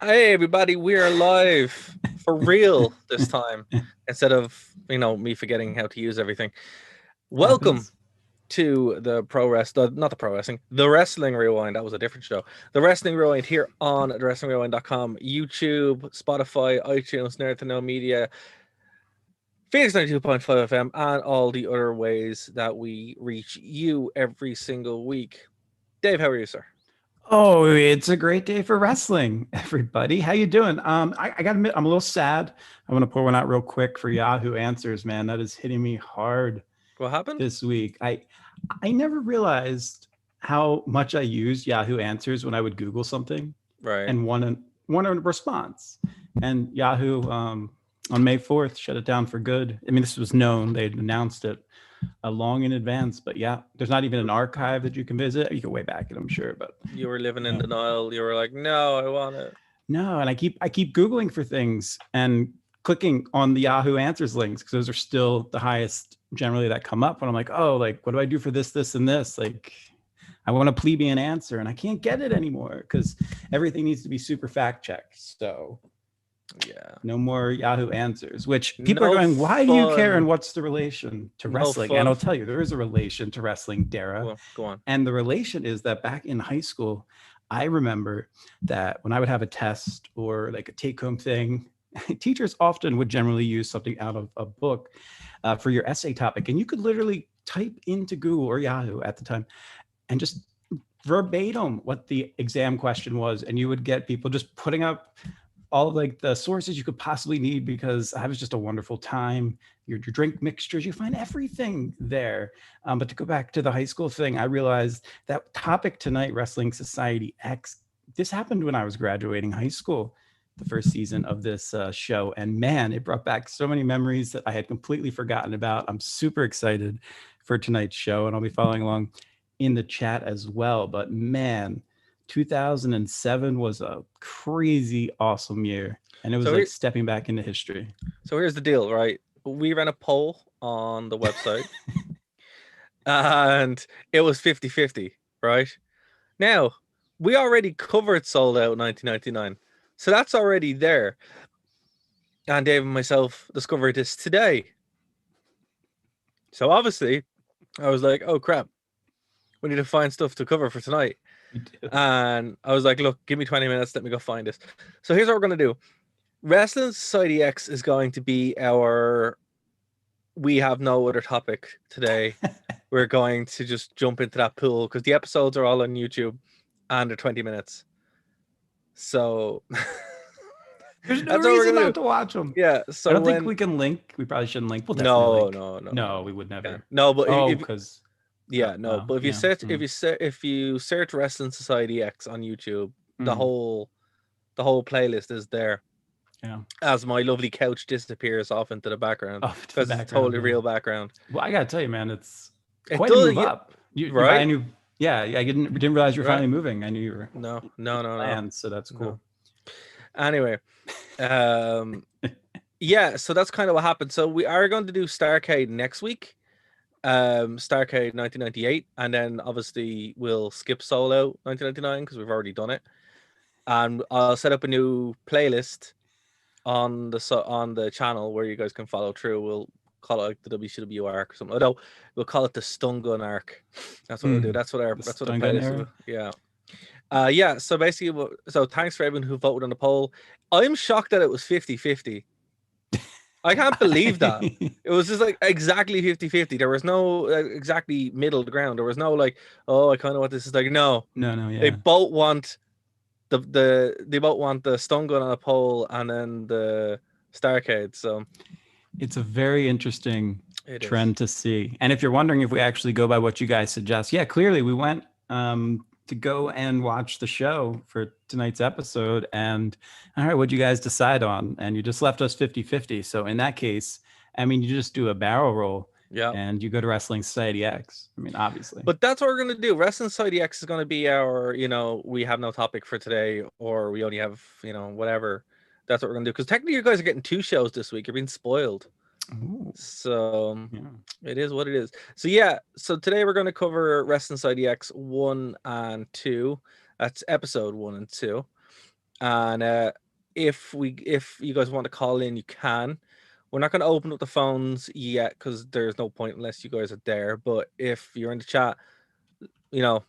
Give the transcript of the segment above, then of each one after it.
Hey everybody, we are live for real this time instead of me forgetting how to use everything. Welcome Happens. to not the pro wrestling, the Wrestling Rewind. That was a different show. The Wrestling Rewind here on the wrestlingrewind.com, YouTube, Spotify, iTunes, nerdtoknowmedia, Phoenix 92.5 FM, and all the other ways that we reach you every single week. Dave, how are you, sir? Oh, it's a great day for wrestling, everybody. How you doing? I gotta admit, I'm a little sad. I want to pour one out real quick for Yahoo Answers, man. That is hitting me hard What happened? this week. I never realized how much I used Yahoo Answers when I would Google something Right. and want a response. And Yahoo on May 4th shut it down for good. I mean, this was known; they had announced it long in advance. But yeah, there's not even an archive that you can visit. You can way back it, I'm sure, but You were living in yeah. denial. You were like, no, I want it. No, and I keep googling for things and clicking on the Yahoo Answers links because those are still the highest generally that come up. When I'm like, oh, like what do I do for this, and this? Like, I want a plebeian answer, and I can't get it anymore because everything needs to be super fact checked. So Yeah. no more Yahoo Answers. Which people are No going, why do you care? And fun. what's the relation to No wrestling? And fun. I'll tell you, there is a relation to wrestling, Dara. Go on. And the relation is that back in high school, I remember that when I would have a test or like a take home thing, teachers often would generally use something out of a book for your essay topic. And you could literally type into Google or Yahoo at the time and just verbatim what the exam question was. And you would get people just putting up all of like the sources you could possibly need because I was just a wonderful time. Your drink mixtures, you find everything there. But to go back to the high school thing, I realized that topic tonight, Wrestling Society X, this happened when I was graduating high school, the first season of this show. And man, it brought back so many memories that I had completely forgotten about. I'm super excited for tonight's show, and I'll be following along in the chat as well. But man, 2007 was a crazy awesome year, and it was So like here, stepping back into history. so here's the deal, right? We ran a poll on the website and it was 50-50, right? Now, we already covered Sold Out 1999. So that's already there. And Dave and myself discovered this today. So obviously, I was like, oh crap, we need to find stuff to cover for tonight. And I was like, look, give me 20 minutes, let me go find this. So here's what we're going to do. Wrestling Society X is going to be our we have no other topic today. We're going to just jump into that pool because the episodes are all on YouTube and they're 20 minutes. So There's no that's what we're reason gonna not do. to watch them. Yeah. I So don't think when we can link. We probably shouldn't link. We'll definitely no, link. no, no, no, No, we would yeah, never. no, but Oh, if because yeah, no, but if you yeah. search if you search Wrestling Society X on YouTube, the Mm, whole playlist is there. yeah. As my lovely couch disappears off into the background Off to the because it's a background. totally Yeah. real background. Well, I gotta tell you, man, it's It quite a does, move yeah, up. You buy a right, new. Yeah, I didn't realize you were right. finally moving. I knew you were No, in no, no, no, plans, so that's no. cool. Anyway, um, yeah, so that's kind of what happened. So we are going to do Starcade next week, Starcade 1998, and then obviously we'll skip Solo 1999 because we've already done it, and I'll set up a new playlist on the channel where you guys can follow through. We'll call it like the WCW arc or something. Although we'll call it the Stun Gun arc. That's what we'll do. Mm, the That's what the stun gun playlist era. will. Yeah. Yeah. So basically, so thanks for everyone who voted on the poll. I'm shocked that it was 50-50. I can't believe that. It was just like exactly 50-50. There was no exactly middle ground. There was no like, oh, I kind of want this is like. No, No, no, they yeah. both want they both want the stun gun on a pole and then the Starcade. So It's a very interesting it is. trend to see. And if you're wondering if we actually go by what you guys suggest, yeah, clearly we went to go and watch the show for tonight's episode. And all right, what'd you guys decide on? And you just left us 50-50. So in that case, I mean, you just do a barrel roll Yeah. and you go to Wrestling Society X. I mean, obviously. But that's what we're gonna do. Wrestling Society X is gonna be our, we have no topic for today, or we only have, whatever. That's what we're gonna do. Because technically, you guys are getting two shows this week. You're being spoiled. Ooh, So yeah. it is what it is. So yeah. So today we're gonna cover Wrestling Society X 1 and 2. That's episode 1 and 2. And if you guys want to call in, you can. We're not going to open up the phones yet because there's no point unless you guys are there. But if you're in the chat, let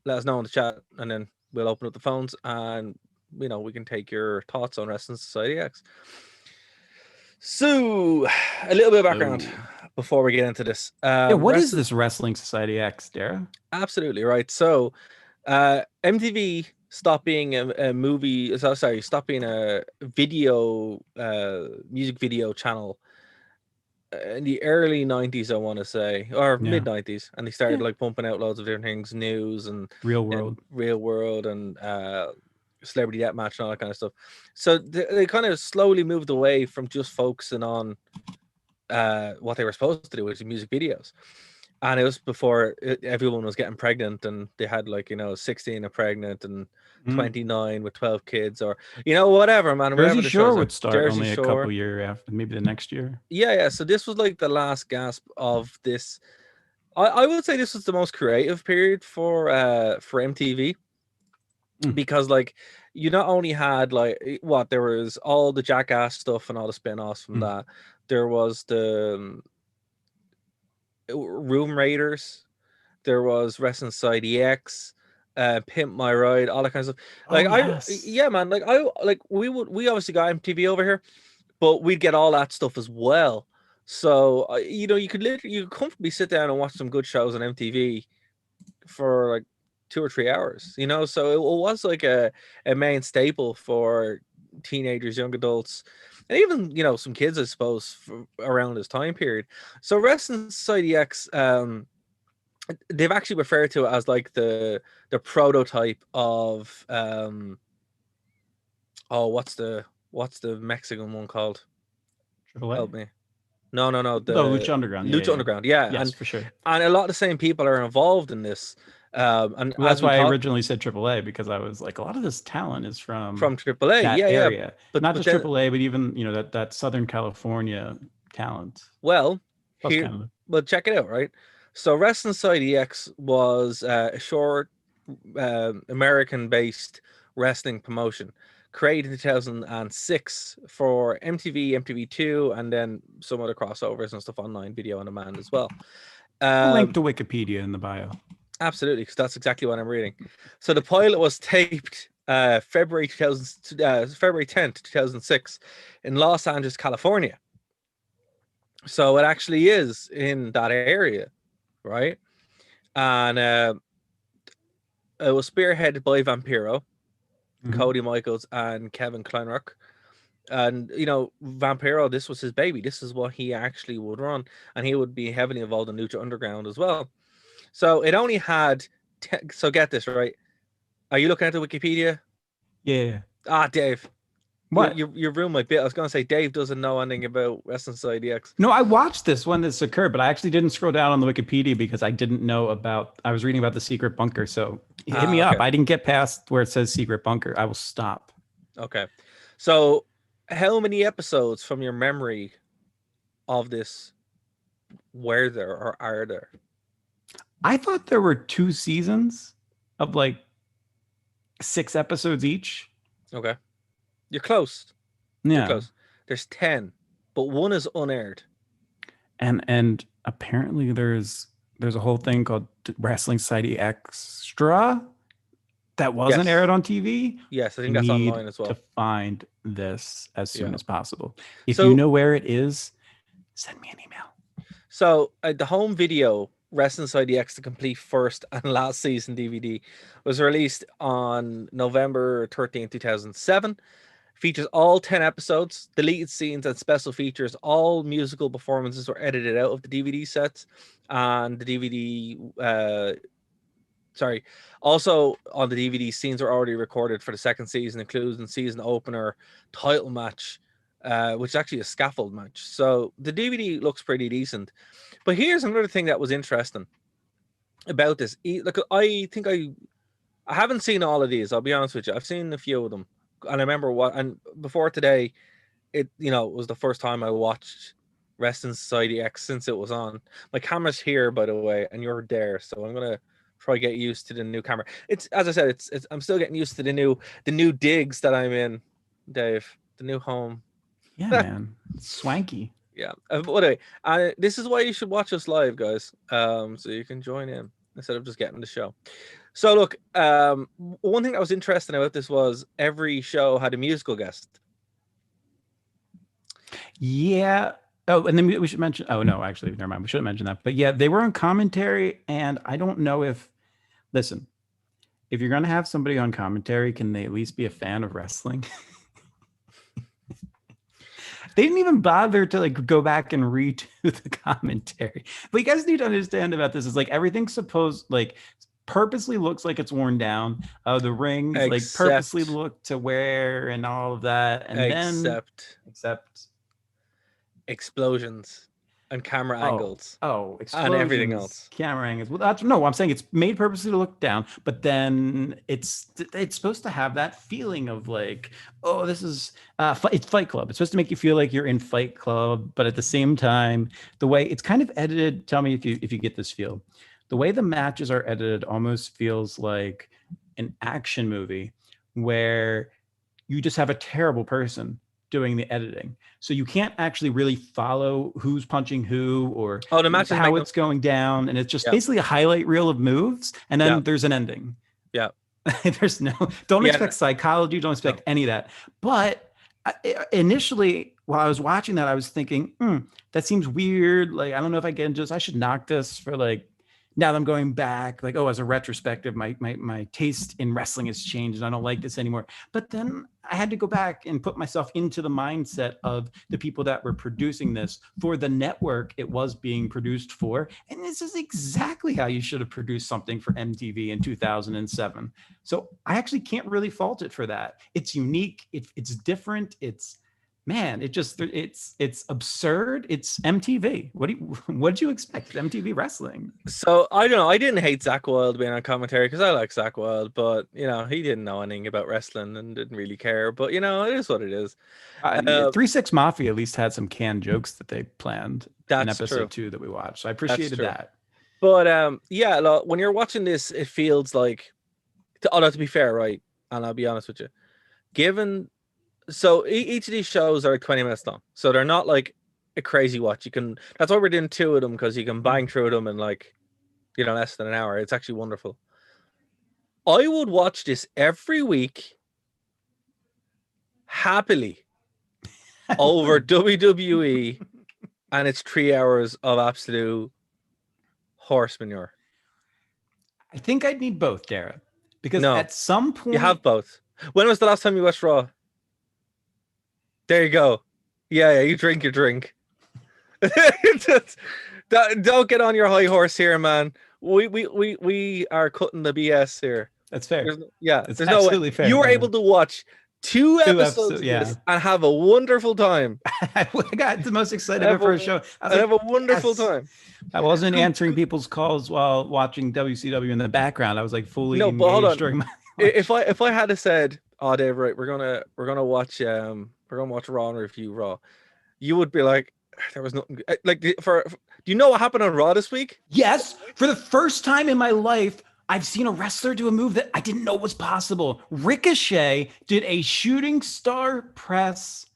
us know in the chat, and then we'll open up the phones, and we can take your thoughts on Wrestling Society X. So, a little bit of background before we get into this. What is this Wrestling Society X, Dara? Absolutely right. So, MTV stopped being a movie. Sorry, stopped being a music video channel in the early 90s, I want to say, or mid 90s, and they started like pumping out loads of different things, news and Real world and celebrity deathmatch and all that kind of stuff. So they kind of slowly moved away from just focusing on what they were supposed to do, which is music videos. And it was before everyone was getting pregnant, and they had 16 are pregnant and 29 with 12 kids, or whatever, man. Jersey Shore would start only a couple years after, maybe the next year. Yeah. So this was like the last gasp of this. I would say this was the most creative period for MTV, because you not only had there was all the Jackass stuff and all the spin-offs from that. There was the Room Raiders. There was Wrestling Society X, Pimp My Ride, all that kind of stuff. Yeah, man. We obviously got MTV over here, but we'd get all that stuff as well. So you could comfortably sit down and watch some good shows on MTV for 2 or 3 hours. So it was like a main staple for teenagers, young adults, and even some kids, I suppose, around this time period. So Wrestling Society X, they've actually referred to it as like the prototype of what's the Mexican one called? Triple A? Help me. No, the Lucha Underground. Lucha Underground, yeah. Yes, and for sure. And a lot of the same people are involved in this. And that's why I originally said AAA, because I was like, a lot of this talent is from AAA, that area. But not just AAA, but even that Southern California talent. Well, check it out, right? So Wrestling Society X was a short American-based wrestling promotion created in 2006 for MTV, MTV2, and then some other crossovers and stuff online, video on demand as well. I'll link to Wikipedia in the bio. Absolutely, because that's exactly what I'm reading. So the pilot was taped February 10th, 2006 in Los Angeles, California. So it actually is in that area, right? And it was spearheaded by Vampiro, Cody Michaels, and Kevin Kleinrock. And Vampiro, this was his baby. This is what he actually would run, and he would be heavily involved in Lucha Underground as well. So it only had so get this right. Are you looking at the Wikipedia? Yeah. Dave. What? You ruined my bit. I was going to say Dave doesn't know anything about Wrestling Society X. No, I watched this when this occurred, but I actually didn't scroll down on the Wikipedia because I didn't know I was reading about the secret bunker. So hit me up. I didn't get past where it says secret bunker. I will stop. Okay. So how many episodes from your memory of this were there or are there? I thought there were 2 seasons of 6 episodes each. Okay. You're close. Yeah. You're close. There's 10, but one is unaired. And apparently there's a whole thing called Wrestling Society Extra that wasn't aired on TV. Yes, I think that's online as well. To find this as soon as possible. If you know where it is, send me an email. So the home video Wrestling Society X, the complete first and last season DVD, was released on November 13, 2007. Features all 10 episodes, deleted scenes and special features. All musical performances were edited out of the DVD sets, and the DVD. Also on the DVD, scenes were already recorded for the second season, including season opener, title match, which is actually a scaffold match. So the DVD looks pretty decent. But here's another thing that was interesting about this. Look, I think I haven't seen all of these. I'll be honest with you. I've seen a few of them. And I remember and before today, it was the first time I watched Wrestling Society X since it was on. My camera's here, by the way, and you're there, so I'm gonna try get used to the new camera. It's, as I said, it's I'm still getting used to the new digs that I'm in, Dave. The new home. Yeah, man. It's swanky. Yeah. But anyway, this is why you should watch us live, guys. So you can join in instead of just getting the show. So look, one thing that was interesting about this was every show had a musical guest. Yeah. Oh, and then we should mention. Oh no, actually, never mind. We shouldn't mention that. But yeah, they were on commentary, and I don't know if. Listen, if you're gonna have somebody on commentary, can they at least be a fan of wrestling? They didn't even bother to like go back and redo the commentary. But you guys need to understand about this is like everything's supposed like purposely looks like it's worn down. The rings like purposely look to wear and all of that, and then except explosions and camera angles. explosions, and everything else. Camera angles. Well, that's no. I'm saying it's made purposely to look down, but then it's supposed to have that feeling of like, oh, this is it's Fight Club. It's supposed to make you feel like you're in Fight Club, but at the same time, the way it's kind of edited. Tell me if you get this feel. The way the matches are edited almost feels like an action movie where you just have a terrible person doing the editing. So you can't actually really follow who's punching who or the match how it's going down. And it's just basically a highlight reel of moves. And then there's an ending. Yeah. There's don't expect psychology. Don't expect any of that. But initially, while I was watching that, I was thinking, that seems weird. Like, I don't know if I should knock this for like, now that I'm going back, like, as a retrospective, my taste in wrestling has changed and I don't like this anymore. But then I had to go back and put myself into the mindset of the people that were producing this for the network it was being produced for. And this is exactly how you should have produced something for MTV in 2007. So I actually can't really fault it for that. It's unique. It's different. It's absurd. It's MTV. What did you expect? It's MTV wrestling. So I don't know. I didn't hate Zach Wilde being on commentary because I like Zach Wilde, but he didn't know anything about wrestling and didn't really care. But it is what it is. 3-6 Mafia at least had some canned jokes that they planned in episode 2 that we watched. So I appreciated that. But look, when you're watching this, it feels like, to be fair, right? And I'll be honest with you, so each of these shows are like 20 minutes long, so they're not like a crazy watch. That's why we're doing 2 of them, because you can bang through them in like less than an hour. It's actually wonderful. I would watch this every week happily over WWE and it's 3 hours of absolute horse manure. I think I'd need both, Dara, because at some point you have both. When was the last time you watched Raw? There you go. Yeah, you drink your drink. Don't get on your high horse here, man. We are cutting the BS here. That's fair. There's absolutely fair. You were able to watch 2 episodes of this and have a wonderful time. I got the most excited for a show. Have a wonderful time. I wasn't answering people's calls while watching WCW in the background. I was like fully engaged hold on. during my If I had said, "Oh, Dave, right, we're gonna watch Raw and review Raw," you would be like, "There was nothing." Like, do you know what happened on Raw this week? Yes, for the first time in my life, I've seen a wrestler do a move that I didn't know was possible. Ricochet did a shooting star press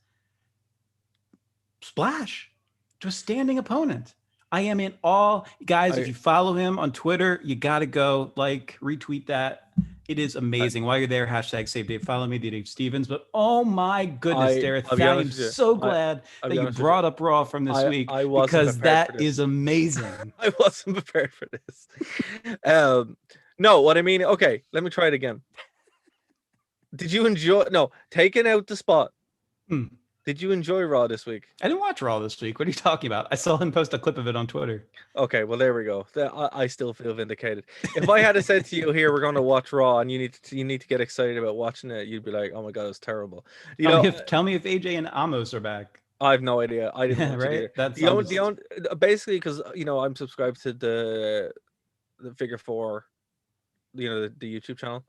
splash to a standing opponent. I am in awe. Guys, if you follow him on Twitter, you got to go retweet that. It is amazing. While you're there, hashtag Save Dave. Follow me, Dave Stevens. But oh my goodness, Dareth, I'm so glad that you brought up Raw from this week, because that is amazing. I wasn't prepared for this. No, what I mean, okay, let me try it again. Did you enjoy? No, taking out the spot. Did you enjoy Raw this week? I didn't watch Raw this week. What are you talking about? I saw him post a clip of it on Twitter. Okay, well, there we go. I still feel vindicated. If I had said to you, here, we're going to watch Raw and you need to get excited about watching it, you'd be like, oh my God, it's terrible. Tell me if AJ and Amos are back. I have no idea. I didn't watch it either. That's basically because, I'm subscribed to the Figure 4, the YouTube channel.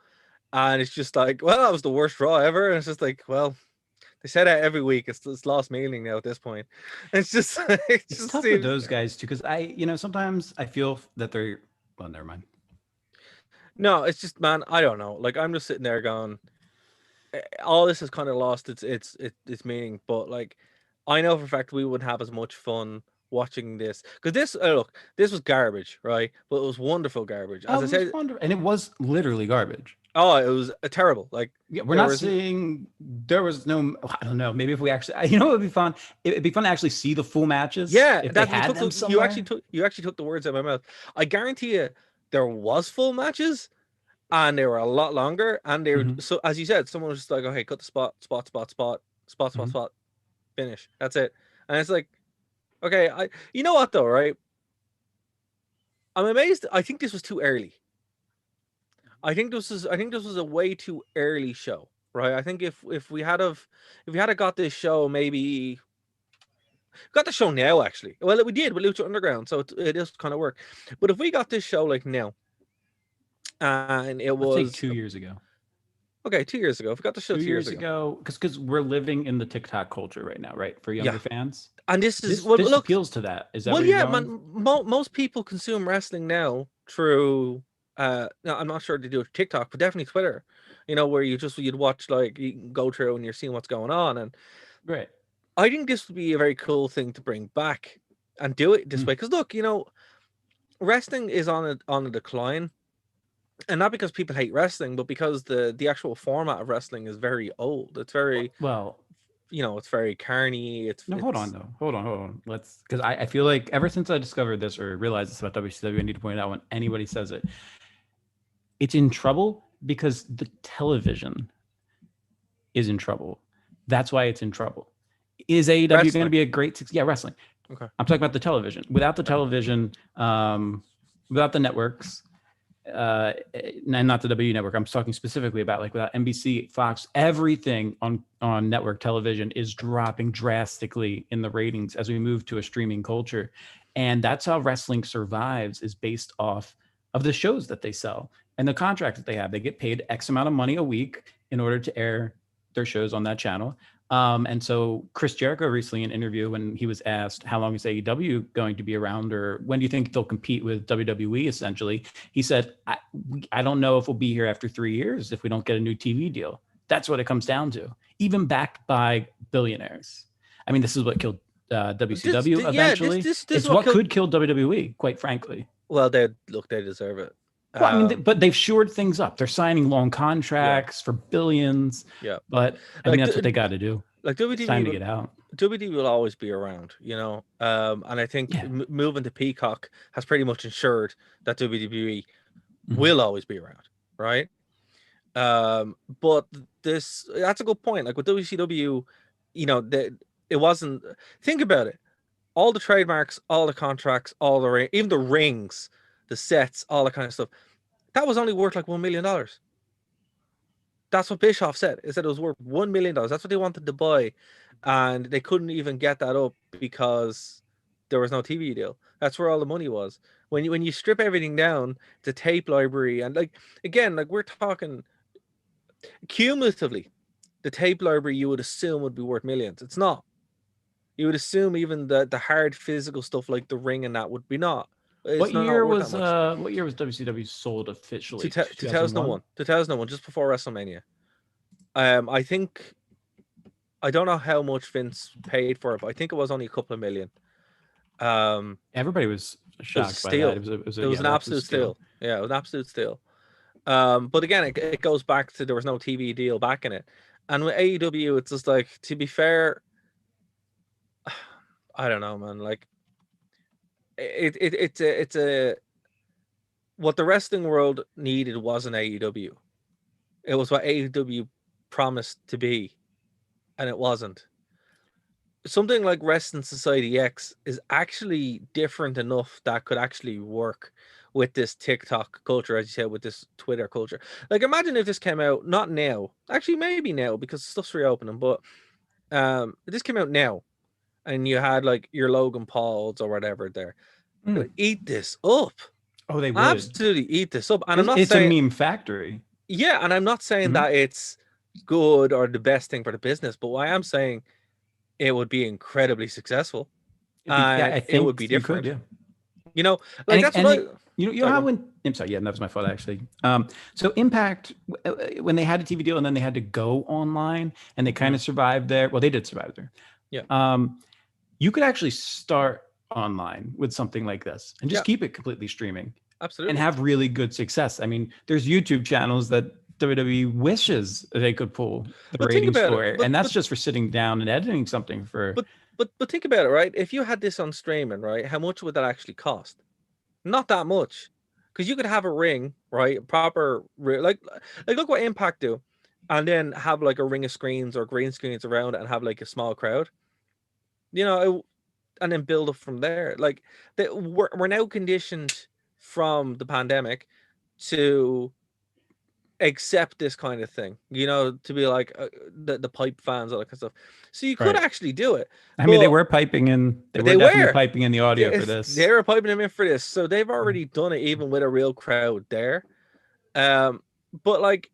And it's just like, well, that was the worst Raw ever. And it's just like, well, they say that every week. It's lost meaning now at this point. It's just it's tough with those guys too, because I sometimes I feel that they're, well, never mind. No, it's just, man, I don't know. Like, I'm just sitting there going, all this has kind of lost its meaning. But like, I know for a fact we wouldn't have as much fun watching this because this look, this was garbage, right? But it was wonderful garbage. As Oh, I it was said, wonderful, and it was literally garbage. oh, it was terrible. Like Yeah, we're there not was saying there was no. I don't know. Maybe if we actually, you know, what would be fun. It'd be fun to actually see the full matches yeah, if they that you had took them somewhere. you actually took the words out of my mouth. I guarantee you there was full matches and they were a lot longer and they were Hmm. so as you said, someone was just like, okay, cut the Hmm. spot, finish. That's it. And it's like, okay, I you know what though, right? I'm amazed. I think this was too early. I think this was a way too early show, right? I think if we had of if we had got this show maybe got the show now actually. Well, we did with Lucha Underground, so it does kind of work. But if we got this show like now, and it Let's say was 2 years ago. okay 2 years ago, if we got the show Two 2 years years ago, ago, because we're living in the TikTok culture right now, right? For yeah. younger fans, And this is this well, this look, appeals to that. Is that well, where you're yeah, going? man. Most people consume wrestling now through. No, I'm not sure they do it TikTok, but definitely Twitter. You know, where you'd watch like you can go through and you're seeing what's going on, and Right. I think this would be a very cool thing to bring back and do it this Mm. way. Because look, wrestling is on a decline, and not because people hate wrestling, but because the actual format of wrestling is very old. It's very, Well, it's very carny. no, hold on though. Hold on. Let's because I feel like ever since I discovered this or realized this about WCW, I need to point out when anybody says it, it's in trouble because the television is in trouble. That's why it's in trouble. Is AEW going to wrestling. be a great? Yeah, wrestling. Okay. I'm talking about the television. Without the Yeah. television, without the networks, and not the W network. I'm talking specifically about like without NBC, Fox, everything on network television is dropping drastically in the ratings as we move to a streaming culture, and that's how wrestling survives is based off of the shows that they sell and the contract that they have. They get paid X amount of money a week in order to air their shows on that channel. And so Chris Jericho recently in an interview when he was asked how long is AEW going to be around or when do you think they'll compete with WWE essentially, he said, I don't know if we'll be here after 3 years if we don't get a new TV deal. That's what it comes down to, even backed by billionaires. I mean, this is what killed WCW Yeah, eventually. this is It's what what killed. could kill WWE, quite frankly. Well, they deserve it. Well, I mean, but they've shored things up. They're signing long Yeah, contracts for billions, yeah. but I mean, Like that's what they got to do. like It's time WWE to get out. WWE will always be around, and I think Yeah. moving to Peacock has pretty much ensured that WWE Mhm. will always be around, right? But that's a good point. Like with WCW, it wasn't. Think about it. All the trademarks, all the contracts, even the rings, the sets, all that kind of stuff. That was only worth like $1 million. That's what Bischoff said. He said it was worth $1 million. That's what they wanted to buy, and they couldn't even get that up because there was no TV deal. That's where all the money was. When you strip everything down, the tape library and like again, like we're talking cumulatively, the tape library you would assume would be worth millions. It's not. You would assume even the hard physical stuff like the ring and that would be not. It's not worth that much. What year was WCW sold officially? 2001. 2001, 2001, just before WrestleMania. I think I don't know how much Vince paid for it, but I think it was only a couple of million. Um, Everybody was it was a shocked by that. steal. It was Yeah, an that's a absolute steal. steal. Yeah, it was an absolute steal. But again, it goes back to there was no TV deal back in it, and with AEW, it's just like to be fair, I don't know, man. Like it's a what the wrestling world needed wasn't AEW. It was what AEW promised to be, and it wasn't. Something like Wrestling Society X is actually different enough that could actually work with this TikTok culture, as you said, with this Twitter culture. Like, imagine if this came out not now, actually maybe now because stuff's reopening, but if this came out now and you had like your Logan Pauls or whatever there, they Mm. would eat this up, Oh, they would. absolutely eat this up. And I'm not It's a saying, meme factory. yeah, and I'm not saying Mhm. that it's good or the best thing for the business, but what I am saying it would be incredibly successful Yeah, and I it would be think you could. different. Yeah, You know, like and that's what I. You know Sorry, go how on. when I'm sorry, yeah, that was my fault actually. So Impact, when they had a TV deal and then they had to go online and they kind Mhm. of survived there. Well, they did survive there. Yeah. You could actually start online with something like this and just Yeah, keep it completely streaming and absolutely. have really good success. I mean, there's YouTube channels that WWE wishes they could pull the But think ratings about it. for it, and that's just for sitting down and editing something for. But but think about it, right? If you had this on streaming, right, how much would that actually cost? Not that much, because you could have a ring, right, like look what Impact do, and then have like a ring of screens or green screens around it and have like a small crowd, you know, and then build up from there. Like we're now conditioned from the pandemic to accept this kind of thing, you know, to be like the pipe fans, all that kind of stuff. So you could Right. actually do it, I mean, they but were piping in. They were they definitely were. piping in the audio for They this. were piping them in for this, so they've already done it even with a real crowd there. Um, but like,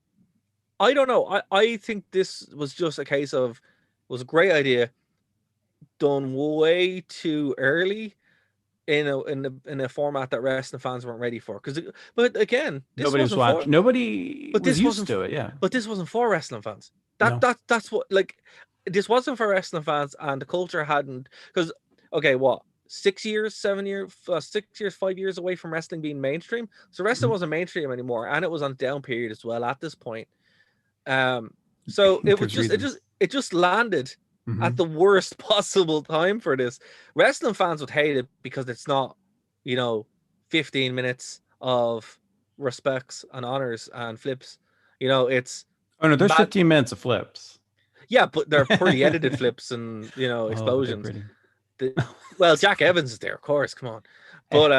I don't know. I think this was just a case of was a great idea done way too early in a format that wrestling fans weren't ready for. Because, but again, this Nobody was wasn't for. watching. Nobody But was this used wasn't. to it. Yeah. But this wasn't for wrestling fans. No. That's what like. This wasn't for wrestling fans, and the culture hadn't. Because okay, what 6 years, 7 years, 6 years, 5 years away from wrestling being mainstream. So wrestling Mhm. wasn't mainstream anymore, and it was on down period as well at this point. Um, so it was There's just reasons. it just landed at Mhm. the worst possible time for this. Wrestling fans would hate it because it's not, you know, 15 minutes of respects and honors and flips. You know, it's Oh no, there's bad. 15 minutes of flips. Yeah, but they're pretty edited flips and you know Oh, but they're explosions. pretty. The, well, That's Jack funny. Evans is there, of course. Come on, Eh. but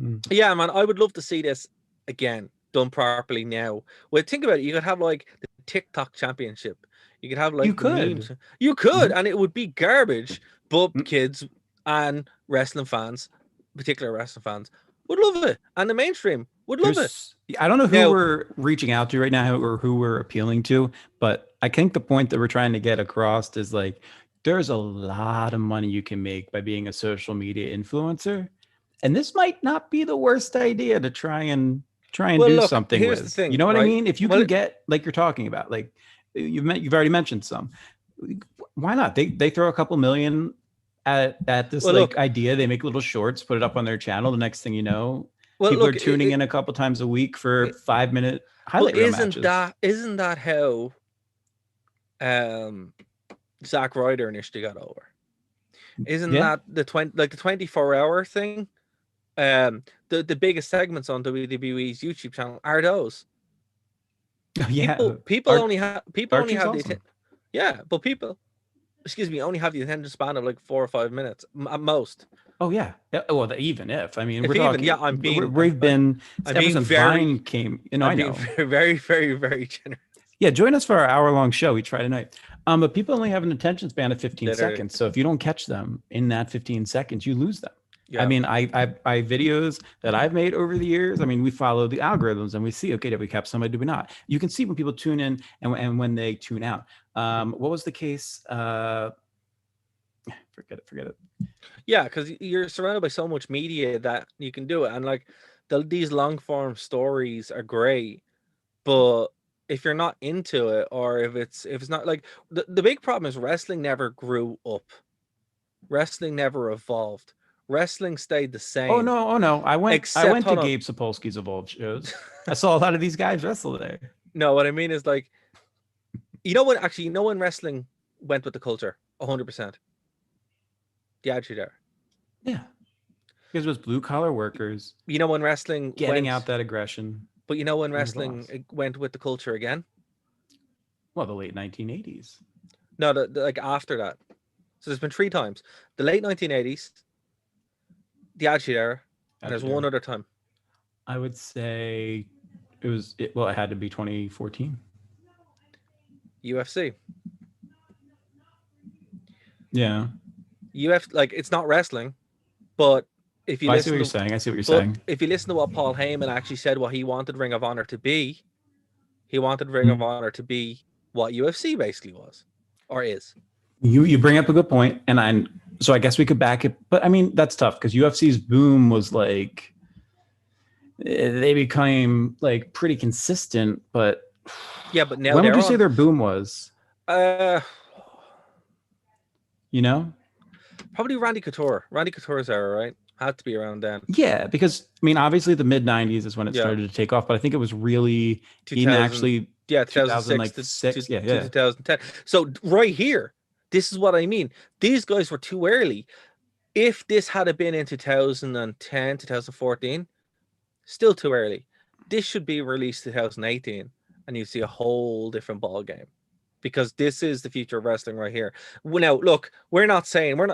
Mm. yeah, man, I would love to see this again done properly now. Well, think about it. You could have like the TikTok championship. You could have You like the could. memes. You could, Mhm. and it would be garbage. But Mm. kids and wrestling fans, particular wrestling fans, would love it, and the mainstream would love it. I don't know who Now, we're reaching out to right now or who we're appealing to, but I think the point that we're trying to get across is like there's a lot of money you can make by being a social media influencer. And this might not be the worst idea to try and well, do look. something Here's the with. You thing, know what I right? mean? If you Well, can get like you're talking about, like you've already mentioned some. Why not? They throw a couple million at this well, like look. idea. They make little shorts, put it up on their channel. The next thing you know, Well, people are look. tuning in a couple times a week for 5 minute Well, highlight reel matches. isn't that how um Zack Ryder initially got over? Isn't Yeah. that the 24-hour thing? The biggest segments on WWE's YouTube channel are those. Yeah. People Art only have Archie's the awesome. yeah, but people, excuse me, only have the attention span of like 4 or 5 minutes at most. Oh yeah. Well, even if I mean we're If even, yeah, talking, we've been I'm ever being since Vine came. You know, I I'm being know. very generous. Yeah, join us for our hour-long show. We try tonight. But people only have an attention span of 15 Literally, seconds. So if you don't catch them in that 15 seconds, you lose them. I yeah. mean, I videos that I've made over the years. I mean, we follow the algorithms and we see, okay, did we catch somebody? Did we not? You can see when people tune in and when they tune out. What was the case? Forget it. Yeah, because you're surrounded by so much media that you can do it, and like these long form stories are great, but if you're not into it, or if it's not like the big problem is wrestling never grew up, wrestling never evolved, wrestling stayed the Oh same, no, oh no. I except went to hold on. Gabe Sapolsky's Evolved shows. I saw a lot of these guys wrestle there. No, what I mean is like you know when wrestling went with the culture 100%, the Attitude Era. Yeah. Because it was blue collar workers You know when wrestling getting out went, that aggression but you know when and their wrestling boss. went with the culture again. Well, the late 1980s. No, like after that. So there's been three times: the late 1980s, the Attitude Era, and there's Attitude one Era. other time. I would say it had to be 2014. UFC. Yeah. Like it's not wrestling, but if you Well, I see what listen you're to saying. I see what you're but saying. if you listen to what Paul Heyman actually said, what he wanted Ring of Honor to be, he wanted Ring of Mm. Honor to be what UFC basically was or is. You bring up a good point, and so I guess we could back it, but I mean that's tough because UFC's boom was like they became like pretty consistent. But Yeah, but now when would they're you say on. their boom was? Uh, You know? Probably Randy Couture. Randy Couture's era, right? Had to be around then. Yeah, because I mean, obviously the mid '90s is when it Yeah, started to take off, but I think it was really in 2000. actually Yeah, 2000 2006 like to six. Yeah, yeah. 2010. So right here, this is what I mean. These guys were too early. If this had been in 2010, 2014, still too early. This should be released 2018, and you see a whole different ball game, because this is the future of wrestling right here. Now, look, we're not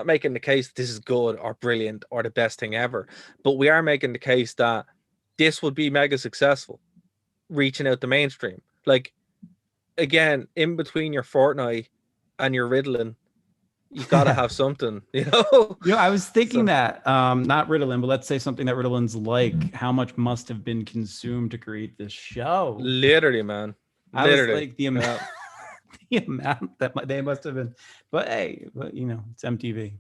making the case that this is good or brilliant or the best thing ever, but we are making the case that this would be mega successful, reaching out the mainstream. Like, again, in between your Fortnite and your Ritalin, you got to have something, you know? I was thinking So, that not Ritalin, but let's say something that Ritalin's like. How much must have been consumed to create this show? literally, man. I was Literally. like the amount, Yeah. the amount that they must have been. But hey, but it's MTV.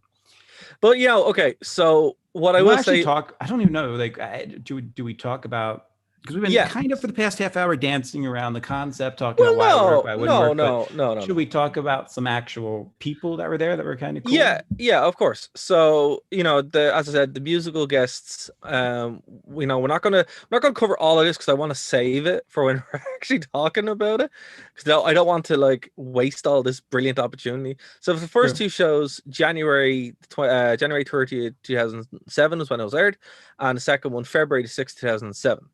But, okay. So, what I You want will to actually say, talk? I don't even know. Like, do we talk about? Because we've been yeah. kind of for the past half hour dancing around the concept, talking about Well, why it would work, no, why it wouldn't no, work. But no, no, no, should no. we talk about some actual people that were there that were kind of cool? Yeah, yeah, of course. So, the as I said, the musical guests, we're not gonna cover all of this because I want to save it for when we're actually talking about it. Because I don't want to like waste all this brilliant opportunity. So for the first Sure. two shows, January 30th, 2007 was when it was aired, and the second one, February 6th, 2007.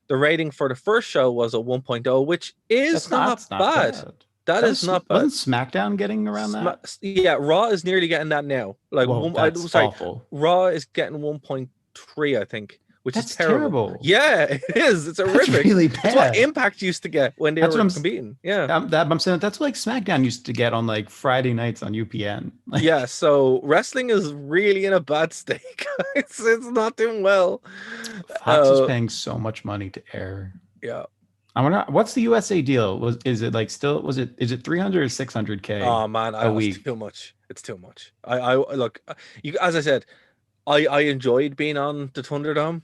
The rating for the first show was a 1.0, which is not That's not bad. bad. That That is was not bad. wasn't SmackDown getting around that? Yeah, Raw is nearly getting that now. Like Whoa, one, that's sorry, awful. Raw is getting 1.3, I think, which is That's terrible. terrible. Yeah, it is. It's That's horrific. really It's what bad. Impact used to get when they That's what were competing. Yeah. I'm saying that's what like SmackDown used to get on like Friday nights on UPN. Yeah, Like so wrestling is really in a bad state, guys. It's not doing well. Fox is Uh, paying so much money to air. yeah. I wonder what's the USA deal? Is it like still is it 300 or 600K Oh man, a it's week? too much. It's too much. I look, as I said, I enjoyed being on the Thunderdome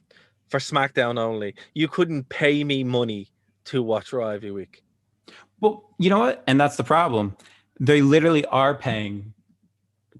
for SmackDown only. You couldn't pay me money to watch Raw every week. Well, you know what? And that's the problem. They literally are paying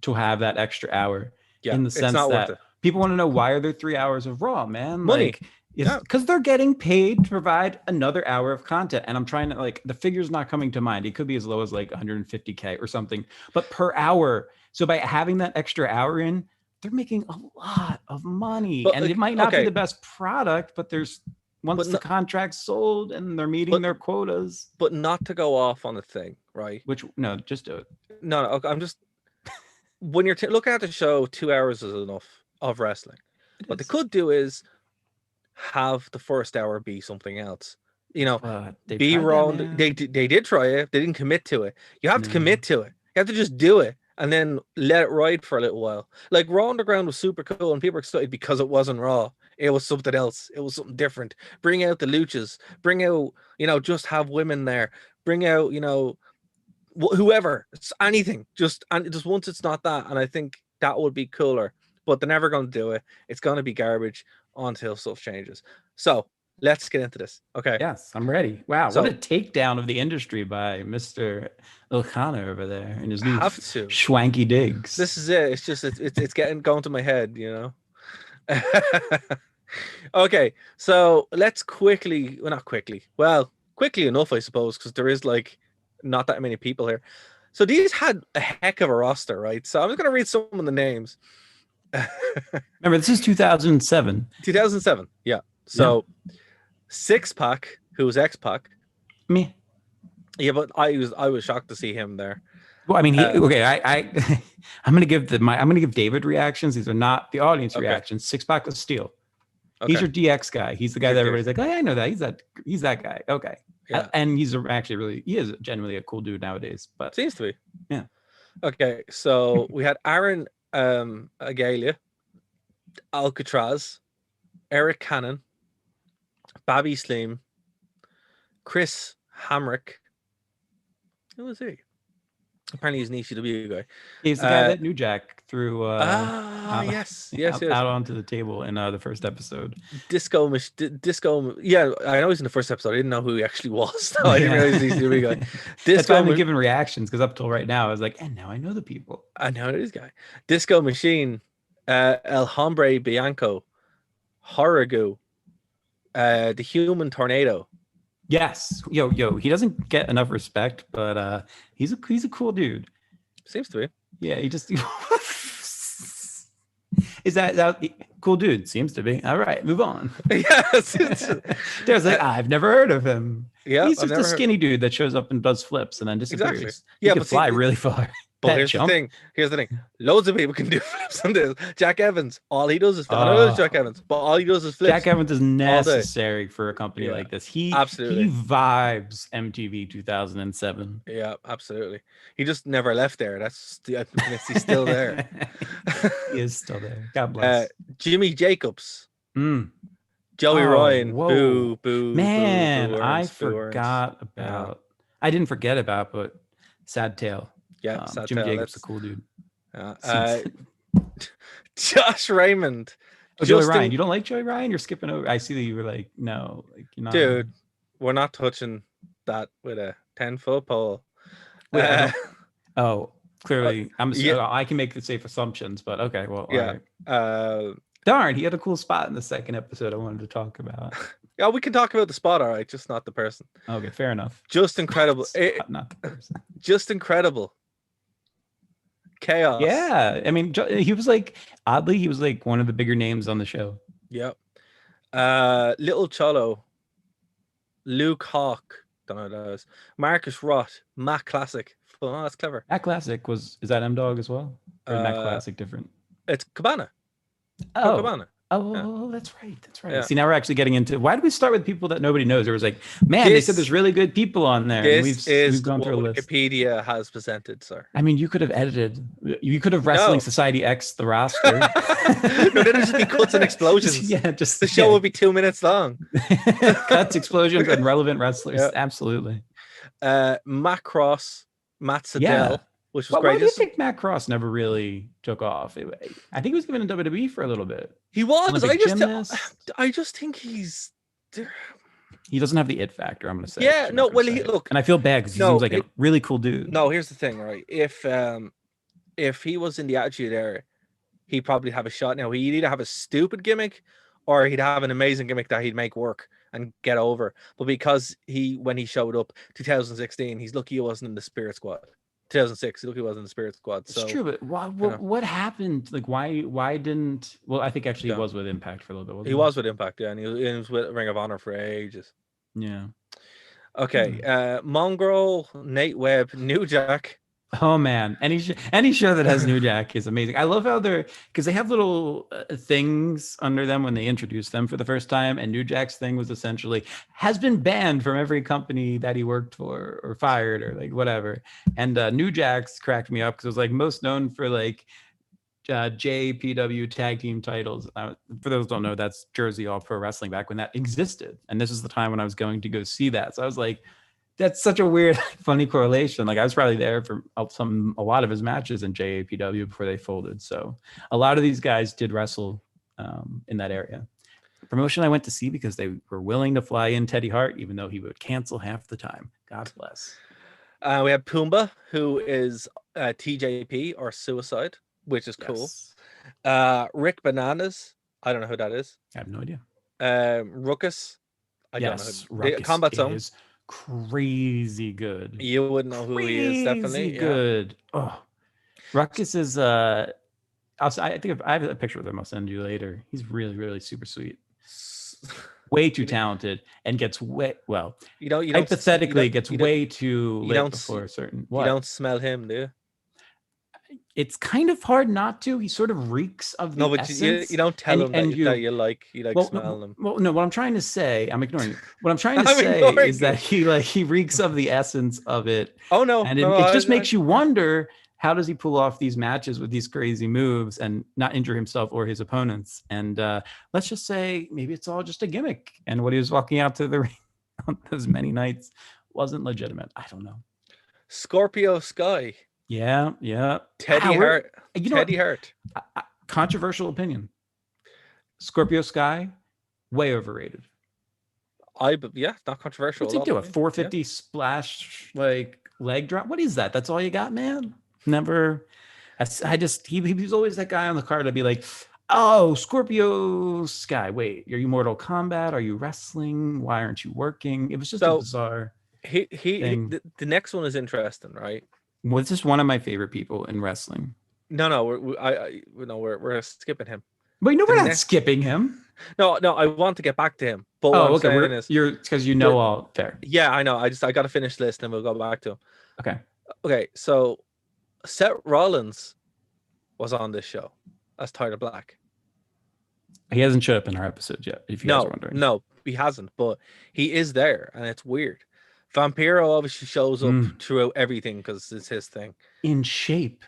to have that extra hour Yeah, in the it's sense not worth that it. people want to know why are there 3 hours of Raw, man? Money. Like it's Yeah, because they're getting paid to provide another hour of content. And I'm trying to like the figure's not coming to mind. It could be as low as like 150K or something, but per hour. So by having that extra hour in, they're making a lot of money. but And it like, might not be okay, the best product, but there's but once the not, contract's sold and they're meeting but their quotas, but not to go off on the thing, right? which no, just do it. No, no. Okay, I'm just when you're looking at the show, 2 hours is enough of wrestling. It What they is. could do is have the first hour be something else. But they've Be tried that, wrong. They man. they did try it. They didn't commit to it. You have to No. commit to it. You have to just do it and then let it ride for a little while. Like Raw Underground was super cool and people were excited because it wasn't Raw. It was something else. It was something different. Bring out the luchas. Bring out, just have women there. Bring out, whoever. It's anything. Just once it's not that, and I think that would be cooler. But they're never going to do it. It's going to be garbage until stuff changes. So let's get into this. Okay. Yes, I'm ready. Wow, what a So takedown of the industry by Mr. O'Connor over there in his new have to. schwanky digs. This is it. It's just it's getting going to my head. Okay, so let's quickly, well, not quickly, well, quickly enough, I suppose, because there is like not that many people here. So these had a heck of a roster, right? So I'm just gonna read some of the names. Remember, this is 2007. 2007, yeah. Yeah, So Six Pack, who was X Pac, me. yeah, but I was shocked to see him there. Well, I mean, Uh, okay. I I'm gonna give David reactions. These are not the audience okay, reactions. Six pack of steel. He's okay, your DX guy. He's the guy that give, give, everybody's like, oh, yeah, I know that. He's that guy. Okay, yeah, and he is genuinely a cool dude nowadays. But seems to be. yeah, Okay, so we had Aaron Agalia, Alcatraz, Eric Cannon, Bobby Slim, Chris Hamrick. Who was he? Apparently he's an ECW guy. He's the guy that New Jack threw out, Yes, yes, yes. out onto the table in the first episode. Disco. Yeah, I know he's in the first episode. I didn't know who he actually was. No, I didn't realize he's the ECW guy. That's why I've been Disco. giving reactions, because up till right now I was like, and now I know the people. I know this guy. Disco Machine, El Hombre Bianco, Horrigu, the Human Tornado. Yes, yo, he doesn't get enough respect, but he's a cool dude. Seems to be. Yeah, he just is that cool dude? Seems to be. All right, move on. Yes. There's like, I've never heard of him. Yeah, he's just a skinny dude that shows up and does flips and then disappears. Exactly. He can fly really far. But here's the thing. Loads of people can do flips on this. Jack Evans, all he does is flip. I know it's Jack Evans, but all he does is flips. Jack Evans is necessary for a company like this. He vibes MTV 2007. Yeah, absolutely. He just never left there. He's still there. He is still there. God bless. Jimmy Jacobs. Joey Ryan. Boo, boo. Man, boo, I forgot about. I didn't forget about, but sad tale. Yeah, Jimmy Jacobs, a cool dude. Josh Raymond. Joey Ryan. You don't like Joey Ryan? You're skipping over. I see that you were like, no, like you're not. Dude, we're not touching that with a 10-foot pole. Clearly, I can make the safe assumptions, but okay, well, yeah. All right. Darn, he had a cool spot in the second episode I wanted to talk about. Yeah, we can talk about the spot, all right, just not the person. Okay, fair enough. Just incredible. Not the person. Just incredible. Chaos. Yeah, I mean, he was like, oddly, he was like one of the bigger names on the show. Yep. Little Cholo, Luke Hawk, don't know who that is. Marcus Roth, Matt Classic. Oh, that's clever. Matt Classic is that M-Dog as well? Or is Matt Classic different? It's Cabana. Cabana. Oh, that's right. That's right. Yeah. See, now we're actually getting into. Why do we start with people that nobody knows? It was like, man, they said there's really good people on there. We've gone through a list. Wikipedia has presented, sir. I mean, you could have edited. You could have Wrestling Society X the roster. No, then it'd just be cuts and explosions. Just the show would be 2 minutes long. Cuts, explosions, and relevant wrestlers. Yeah. Absolutely. Matt Cross, Matt Sedell. Which was great. Why do you think Matt Cross never really took off? I think he was given in WWE for a little bit. He was. I just think he doesn't have the it factor, I'm going to say. Yeah, no, well, look. And I feel bad because he seems like a really cool dude. No, here's the thing, right? If he was in the Attitude Era, he'd probably have a shot now. He'd either have a stupid gimmick or he'd have an amazing gimmick that he'd make work and get over. But because when he showed up 2016, he's lucky he wasn't in the Spirit Squad. 2006, look, he was in the Spirit Squad. It's true, but what happened? Like, why didn't? Well, I think actually he was with Impact for a little bit. He was with Impact, yeah, and he was with Ring of Honor for ages. Yeah. Okay, Mongrel, Nate Webb, New Jack. Oh man, any show that has New Jack is amazing. I love how because they have little things under them when they introduce them for the first time, and New Jack's thing was essentially has been banned from every company that he worked for or fired or like whatever. And New Jack's cracked me up because it was like most known for like JPW tag team titles. For those who don't know, that's Jersey All Pro Wrestling back when that existed, and this is the time when I was going to go see that. So I was like, that's such a weird, funny correlation. Like I was probably there for a lot of his matches in JAPW before they folded. So a lot of these guys did wrestle in that area. Promotion I went to see because they were willing to fly in Teddy Hart, even though he would cancel half the time. God bless. We have Pumbaa, who is TJP or Suicide, which is cool. Rick Bananas. I don't know who that is. I have no idea. Ruckus. I don't know. Ruckus Combat Zone. Crazy good. You wouldn't know who he is, definitely. Good. Oh, Ruckus is I think I have a picture of him. I'll send you later. He's really, really super sweet. Way too talented and gets way hypothetically gets way too lit before a certain. What? You don't smell him, do you? It's kind of hard not to. He sort of reeks of the essence. No, but you don't tell him that you like smelling them. Well, no, what I'm trying to say, I'm ignoring you. What I'm trying to say is that he reeks of the essence of it. Oh no. And it just makes you wonder, how does he pull off these matches with these crazy moves and not injure himself or his opponents? And let's just say maybe it's all just a gimmick. And what he was walking out to the ring on those many nights wasn't legitimate. I don't know. Scorpio Sky. Yeah, yeah. Teddy We're, Hart. you know what? Teddy Hart. Controversial opinion. Scorpio Sky, way overrated. Yeah, not controversial What's at he all do? to A me. Yeah. 450 splash like leg drop? What is that? That's all you got, man? Never. I just he was always that guy on the card. I'd be like, oh, Scorpio Sky. Wait, are you Mortal Kombat? Are you wrestling? Why aren't you working? It was just a So bizarre he thing. the next one is interesting, right? Was just one of my favorite people in wrestling. No, we're skipping him. Wait, no, The we're not next, skipping him. no, I want to get back to him, but what Oh, I'm okay. saying is, You're because you know the all fair. yeah, I know. I got to finish the list and we'll go back to him. Okay. Okay, so Seth Rollins was on this show as Tyler Black. He hasn't showed up in our episodes yet, if you guys are wondering. No, he hasn't, but he is there, and it's weird. Vampiro obviously shows up throughout everything because it's his thing. In shape.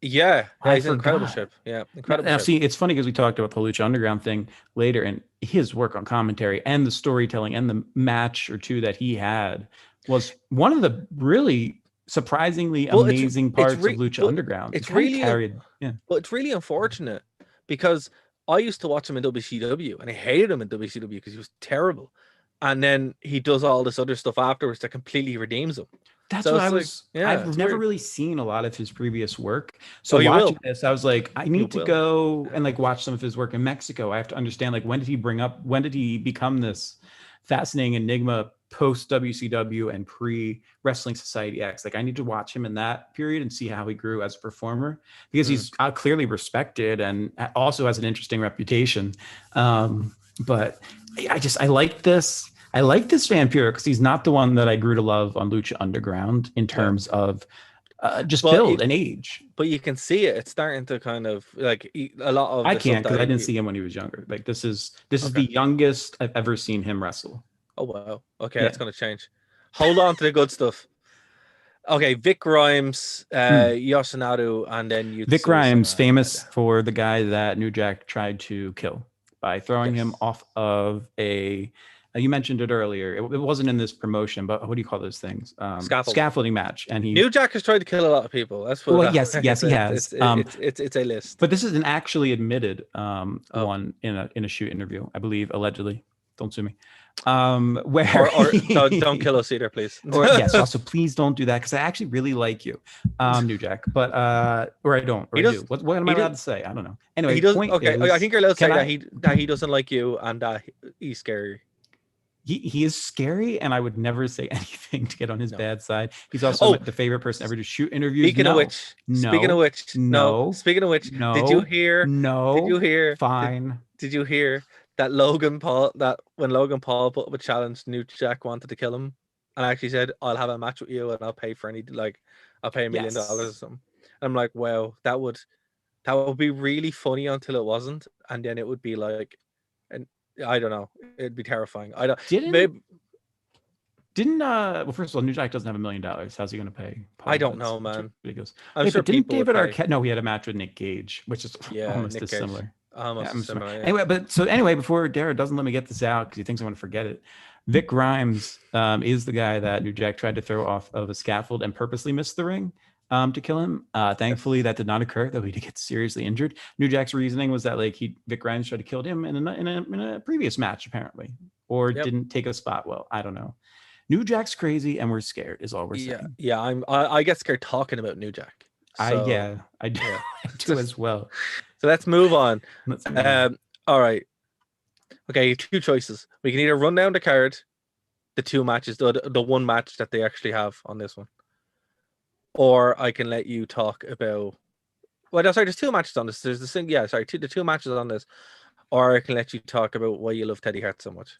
Yeah, I he's in incredible forgot. shape. Yeah, incredible Now, shape. see, it's funny because we talked about the Lucha Underground thing later, and his work on commentary and the storytelling and the match or two that he had was one of the really surprisingly amazing parts of Lucha Underground. It's it kind really of carried, yeah. Well, it's really unfortunate because I used to watch him in WCW and I hated him in WCW because he was terrible. And then he does all this other stuff afterwards that completely redeems him. That's So what I it's like, was. yeah, I've it's never weird. really seen a lot of his previous work. So Oh, you watching will. this, I was like, I You need to will. go and like watch some of his work in Mexico. I have to understand like when did he become this fascinating enigma post WCW and pre Wrestling Society X? Like I need to watch him in that period and see how he grew as a performer because he's clearly respected and also has an interesting reputation. But I like this. I like this Vampiro because he's not the one that I grew to love on Lucha Underground in terms of just build and age. But you can see it. It's starting to kind of like a lot of I the stuff can't because I didn't see him when he was younger. Like this is the youngest I've ever seen him wrestle. Oh wow. Okay, that's gonna change. Hold on to the good stuff. Okay, Vic Grimes, Yoshinaru, and then Vic Grimes, famous for the guy that New Jack tried to kill by throwing him off of a. You mentioned it earlier. It wasn't in this promotion, but what do you call those things? Scaffolding match. And New Jack has tried to kill a lot of people. That's what. Well, yes, he has. It's a list. But this is an actually admitted one in a shoot interview, I believe, allegedly. Don't sue me. Where or no, don't kill us either, please. Or yes, also please don't do that because I actually really like you, New Jack. But or I don't, or I do. What am I allowed to say? I don't know. Anyway, he does. Okay, I think you're allowed to say that he doesn't like you and that he's scary. He is scary, and I would never say anything to get on his bad side. He's also the favorite person ever to shoot interviews. Speaking of which, did you hear? No. Did you hear? Fine. Did you hear that Logan Paul? That when Logan Paul put up a challenge, New Jack wanted to kill him, and actually said, "I'll have a match with you, and I'll pay for I'll pay $1 million or something." I'm like, wow, that would be really funny until it wasn't, and then it would be like, and I don't know, it'd be terrifying. I don't. Well, first of all, New Jack doesn't have $1 million. How's he going to pay? I don't know, man. I'm sure didn't David Arquette? No, he had a match with Nick Gage, which is almost as similar. Almost similar. Yeah. Anyway, before Dara doesn't let me get this out because he thinks I'm going to forget it. Vic Grimes is the guy that New Jack tried to throw off of a scaffold and purposely missed the ring to kill him. Thankfully, that did not occur, though he did get seriously injured. New Jack's reasoning was that Vic Grimes tried to kill him in a previous match, apparently, or didn't take a spot well. I don't know. New Jack's crazy, and we're scared. Is all we're saying. Yeah. I get scared talking about New Jack. So, I do. I do as well. So let's move on. All right. Okay, you have two choices. We can either run down the card, the two matches, the one match that they actually have on this one, or I can let you talk about. Well, no, sorry. There's two matches on this. There's the thing. Yeah, sorry. The two matches on this, or I can let you talk about why you love Teddy Hart so much.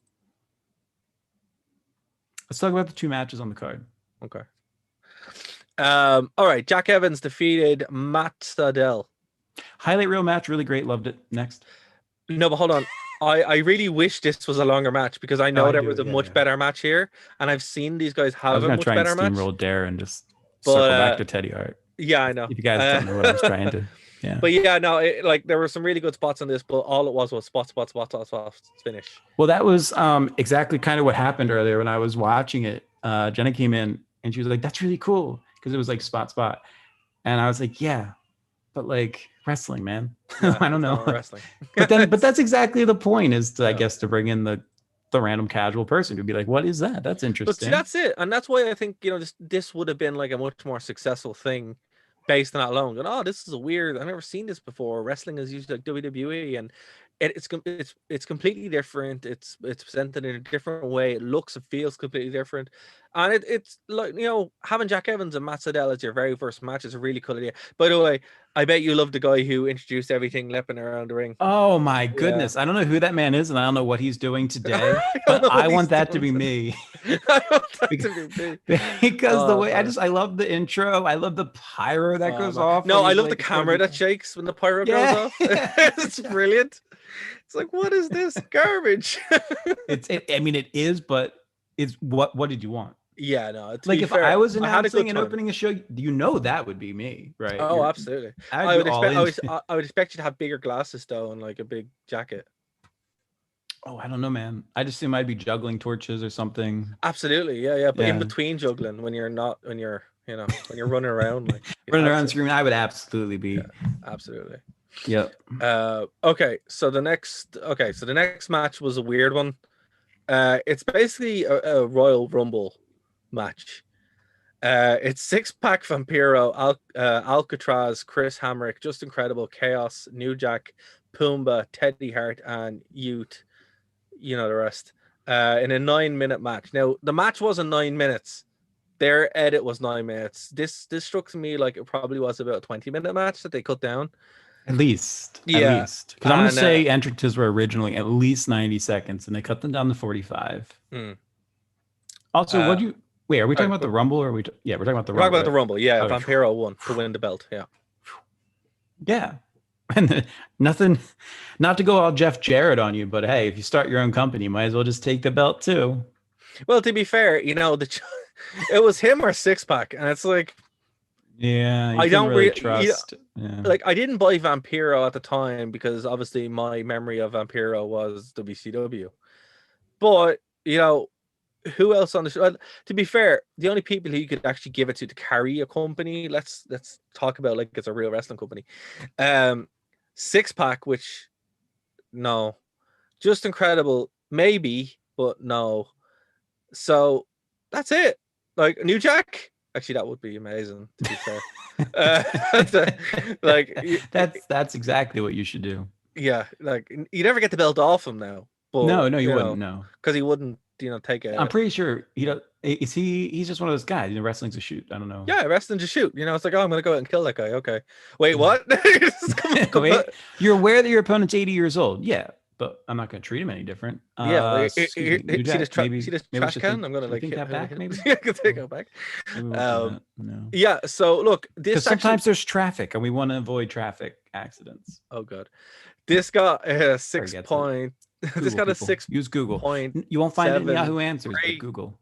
Let's talk about the two matches on the card. Okay. All right. Jack Evans defeated Matt Sydal. Highlight reel match, really great. Loved it. Next. No, but hold on. I really wish this was a longer match because I know there was a much better match here, and I've seen these guys have a much better match. I was going to try and steamroll Dare and just circle back to Teddy Hart. Yeah, I know. If you guys don't know what I was trying to. Yeah. But yeah, no, there were some really good spots on this, but all it was spot, finish. Well, that was exactly kind of what happened earlier when I was watching it. Jenna came in and she was like, "That's really cool," because it was like spot. And I was like, yeah, but like wrestling, man. Nah, I don't it's know. not wrestling. But that's exactly the point, is to, I Yeah. guess, to bring in the random casual person to be like, what is that? That's But see, interesting. that's it, and that's why I think this would have been like a much more successful thing based on that alone. Going, oh, this is a weird. I've never seen this before. Wrestling is usually like WWE, and it's completely different. It's presented in a different way. It looks and feels completely different, and it's like having Jack Evans and Matt Sydal as your very first match is a really cool idea. By the way, I bet you love the guy who introduced everything leaping around the ring. Oh my Yeah. goodness. I don't know who that man is, and I don't know what he's doing today, I don't but know what I he's want that to doing be today. me. I want that to be me. Because the Oh, way man. I love the intro. I love the pyro that Oh, goes man. off. No, when I he's, love the like, throwing camera that people. shakes when the pyro goes Yeah. off. It's brilliant. It's like, what is this garbage? I mean, it is, but it's what did you want? Yeah, no, to Like be if I fair, was I had a good announcing and time. opening a show, that would be me, right? Oh, absolutely. I'd I be would all expect in. I would expect you to have bigger glasses though and like a big jacket. Oh, I don't know, man. I just assume I'd be juggling torches or something. Absolutely. Yeah. But in Yeah. between juggling when you're when you're running around like Running around absolutely. screaming, I would absolutely be. Yeah, absolutely. Yep. So the next match was a weird one. It's basically a Royal Rumble match. It's six-pack Vampiro, Alcatraz, Chris Hamrick, Just Incredible, Chaos, New Jack, Pumbaa, Teddy Hart, and Ute. You know the rest. In a 9-minute match. Now the match wasn't 9 minutes. Their edit was 9 minutes. This struck me like it probably was about a 20-minute match that they cut down. At least. Yeah, Because I'm going to and say entrances were originally at least 90 seconds and they cut them down to 45. Also, uh, wait, are we talking about the we're Rumble or we're talking about the talking Rumble? about the Right? Rumble. Yeah, Okay. Vampiro won to win the belt. Yeah. Yeah. And nothing, not to go all Jeff Jarrett on you, but hey, if you start your own company, you might as well just take the belt too. Well, to be fair, it was him or Six Pack, and it's like, yeah, I don't really trust. Yeah. like I didn't buy Vampiro at the time because obviously my memory of Vampiro was WCW. But who else on the show? To be fair, the only people who you could actually give it to carry a company, let's talk about like it's a real wrestling company. Six Pack, which no, Just Incredible, maybe, but no. So that's it. Like New Jack, actually, that would be amazing. To be fair, that's exactly what you should do. Yeah, like you never get the belt off him now. But no, you wouldn't. No, because he wouldn't. Take a. I'm pretty sure is he. He's just one of those guys. Wrestling's a shoot. I don't know. Yeah, wrestling to shoot. It's like, oh, I'm gonna go out and kill that guy. Okay. Wait, what? Wait, you're aware that your opponent's 80 years old. Yeah, but I'm not gonna treat him any different. Yeah. See this trash can? I'm gonna take that back. Maybe I can take it back. No. Yeah. So look, because sometimes there's traffic, and we want to avoid traffic accidents. Oh god, this got a 6 point. This got a 6. Use Google. You won't find it in Yahoo Answers, but Google.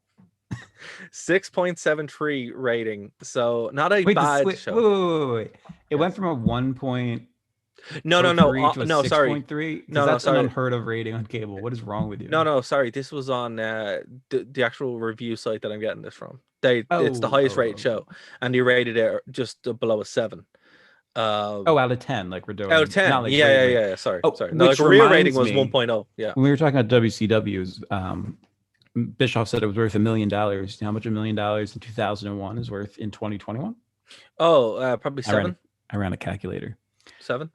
6.73 rating. So not a bad show. Wait. It went from a 1 point. No. To a sorry. 6.3. That's an unheard of rating on cable. What is wrong with you? No, sorry. This was on the actual review site that I'm getting this from. It's the highest rated show, and they rated it just below a 7. Out of 10, like we're doing. Out of 10. Not like yeah. Sorry. No, like a real rating was 1.0. Yeah. When we were talking about WCW's, Bischoff said it was worth $1 million. How much $1 million in 2001 is worth in 2021? Oh, probably 7. I ran a calculator. 7?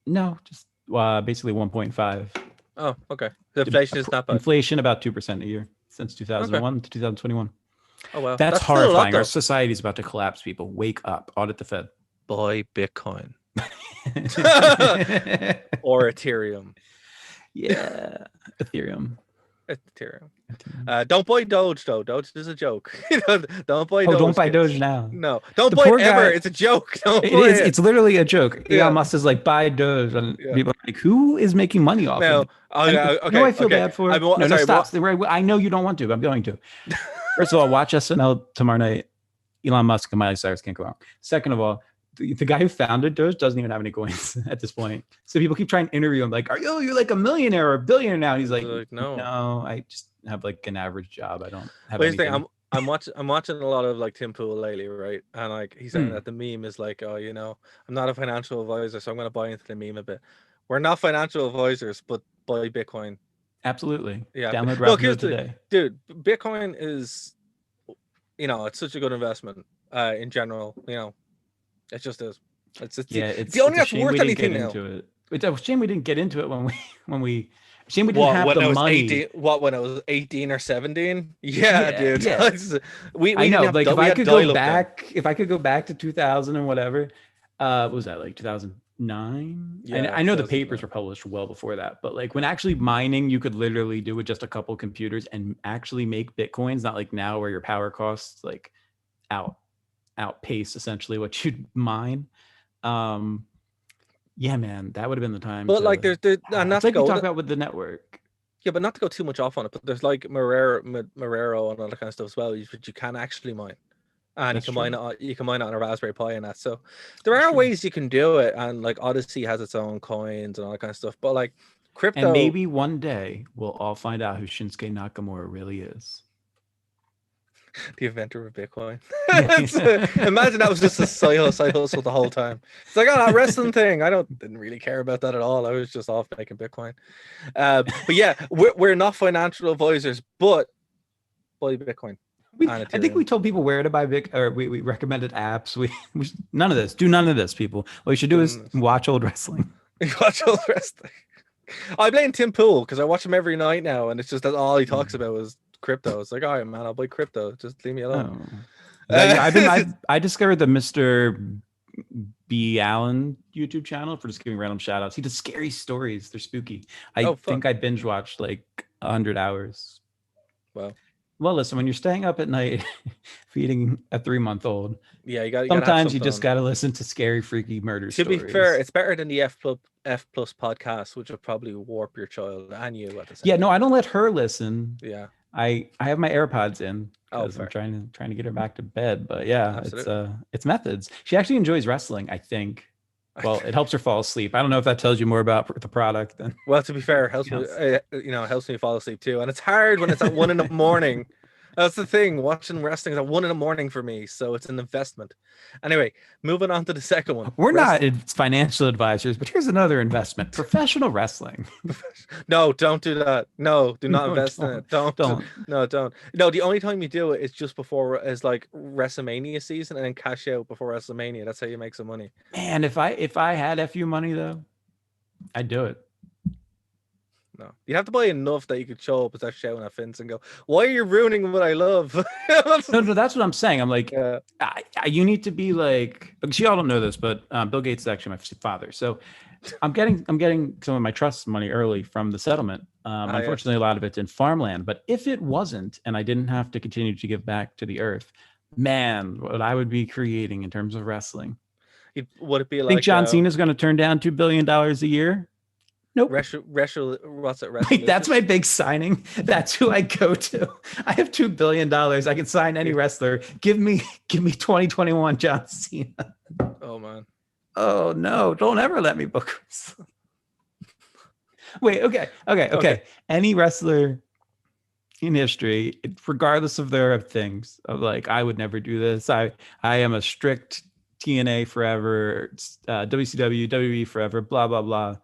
No, just basically 1.5. Oh, okay. The inflation is not bad. Inflation about 2% a year since 2001 to 2021. Oh wow, that's horrifying. Our society is about to collapse. People, wake up! Audit the Fed. Buy Bitcoin or Ethereum. Yeah, Ethereum. Don't buy Doge though. Doge is a joke. Don't buy Doge. Don't buy Doge now. No, don't buy it ever. It's a joke. It's literally a joke. Elon Musk is like, buy Doge, and people are like, who is making money off it? I feel bad for. Stop. I know you don't want to, but I'm going to. First of all, watch SNL tomorrow night. Elon Musk and Miley Cyrus can't go wrong. Second of all, the guy who founded Doge doesn't even have any coins at this point. So people keep trying to interview him, like, you're like a millionaire or a billionaire now. And he's like, no, I just have like an average job. I don't have anything. I'm watching a lot of like Tim Pool lately, right? And like he's saying Hmm, that the meme is like, oh, I'm not a financial advisor, so I'm gonna buy into the meme a bit. We're not financial advisors, but buy Bitcoin. absolutely. Yeah. Download Look, here's Robinhood the today. dude. Bitcoin is, it's such a good investment. In general, it just is. It's the only It's a that's shame we worth didn't get anything now. into it. It's a shame we didn't get into it when we shame we didn't What have when the I was money. 18? What when I was 18 or 17? Yeah, Yeah, dude. yeah. We I didn't know. have Like if we I had could go dial up then. back, if I could go back to 2000 and whatever, what was that, like 2009? Yeah, I know the papers 2009. were published well before that, but like when actually mining, you could literally do with just a couple computers and actually make Bitcoins, not like now where your power costs like out outpace essentially what you'd mine. Um, yeah, man, that would have been the time But like to. there's and It's not to like we go talk about with the network. yeah, but not to go too much off on it. But there's like Marrero and all that kind of stuff as well, which you can actually mine. And That's true. you can mine it on a Raspberry Pi and that. So there That's are true. ways you can do it, and like Odyssey has its own coins and all that kind of stuff. But like And crypto, maybe one day we'll all find out who Shinsuke Nakamura really is. the inventor of Bitcoin. Yeah. Imagine that was just a side hustle the whole time. It's like, oh, that wrestling thing. Didn't really care about that at all. I was just off making Bitcoin. But yeah, we're not financial advisors, but buy Bitcoin and I think Ethereum. we told people where to buy Vic, or we recommended apps. We none of this. Do none of this, people. What you should do is watch old wrestling. Watch all the rest. I blame Tim Pool because I watch him every night now, and it's just that all he talks about is crypto. It's like, all right, man, I'll buy crypto. Just leave me alone. Oh, yeah, I discovered the Mr. B Allen YouTube channel for just giving random shout outs. He does scary stories. They're spooky. I Oh, think fun. I binge watched like 100 hours. Well, Well, listen, when you're staying up at night feeding a 3-month-old, yeah, you gotta have sometimes you something just on. got to listen to scary, freaky murder To be fair, stories. it's better than the F plus podcast, which will probably warp your child and you at the same Yeah, no, time. I don't let her listen. Yeah. I have my AirPods in Oh, because I'm fair. trying to get her back to bed. But yeah, Absolutely. it's methods. She actually enjoys wrestling, I think. Well, it helps her fall asleep. I don't know if that tells you more about the product than Well, to be fair, it helps anything me. else. It helps me fall asleep too, and it's hard when it's at 1 in the morning. That's the thing. Watching wrestling is at 1 in the morning for me, so it's an investment. Anyway, moving on to the second one. We're not Wrestling. financial advisors, but here's another investment: professional wrestling. No, don't do that. No, do not No, invest in it. Don't. don't. No, don't. No, the only time you do it is just before is like WrestleMania season, and then cash out before WrestleMania. That's how you make some money. Man, if I had FU money though, I'd do it. No, you have to buy enough that you could show up and start shouting at Vince and go, "Why are you ruining what I love?" No, that's what I'm saying. I'm like, Yeah. you need to be like, because y'all don't know this, but Bill Gates is actually my father. So I'm getting some of my trust money early from the settlement. Yes. Unfortunately, a lot of it's in farmland. But if it wasn't, and I didn't have to continue to give back to the earth, man, what I would be creating in terms of wrestling. Would it be Think like John Cena's going to turn down $2 billion a year? Nope. what's it? Wait, that's Wrestlicious? my big signing. That's who I go to. I have $2 billion. I can sign any wrestler. Give me 2021 John Cena. Oh man. Oh no! Don't ever let me book wrestling. Wait. Okay. Any wrestler in history, regardless of their things, of like, I would never do this. I am a strict TNA forever, WCW, WWE forever, blah blah blah.